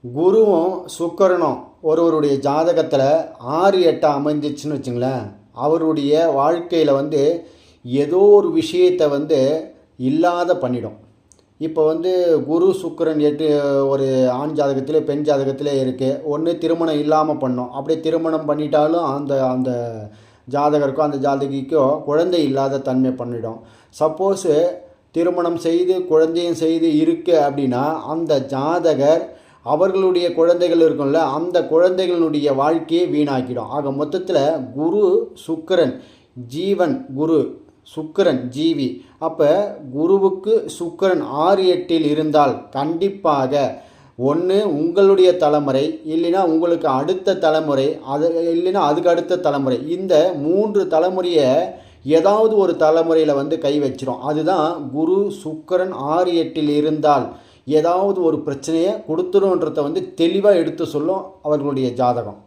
குருவும் சுக்கிரனும் ஒருவருடைய ஜாதகத்தில் 6-8 அமைஞ்சிச்சுன்னு வச்சுங்களேன், அவருடைய வாழ்க்கையில் ஏதோ ஒரு விஷயத்தை இல்லாத பண்ணிடும். இப்போ குரு சுக்கிரன் 8 ஒரு ஆண் ஜாதகத்திலே பெண் ஜாதகத்திலே இருக்குது. ஒன்று திருமணம் இல்லாமல் பண்ணோம், அப்படியே திருமணம் பண்ணிட்டாலும் அந்த அந்த ஜாதகருக்கோ அந்த ஜாதகிக்கோ குழந்தை இல்லாத தன்மை பண்ணிடும். சப்போஸு திருமணம் செய்து குழந்தையும் செய்து இருக்கு அப்படின்னா அந்த ஜாதகர் அவர்களுடைய குழந்தைகள் இருக்கும்ல, அந்த குழந்தைகளுடைய வாழ்க்கையை வீணாக்கிடும். ஆக மொத்தத்தில் குரு சுக்கிரன் ஜீவன், குரு சுக்கிரன் ஜீவி. அப்போ குருவுக்கு சுக்கிரன் 6-8 இருந்தால் கண்டிப்பாக ஒன்று உங்களுடைய தலைமுறை, இல்லைன்னா உங்களுக்கு அடுத்த தலைமுறை, அது இல்லைன்னா அதுக்கு அடுத்த தலைமுறை, இந்த 3 தலைமுறையை ஏதாவது ஒரு தலைமுறையில் கை வச்சிடும். அதுதான் குரு சுக்கிரன் 6-8 இருந்தால் ஏதாவது ஒரு பிரச்சனையை கொடுத்துருன்றதை தெளிவாக எடுத்து சொல்லும் அவர்களுடைய ஜாதகம்.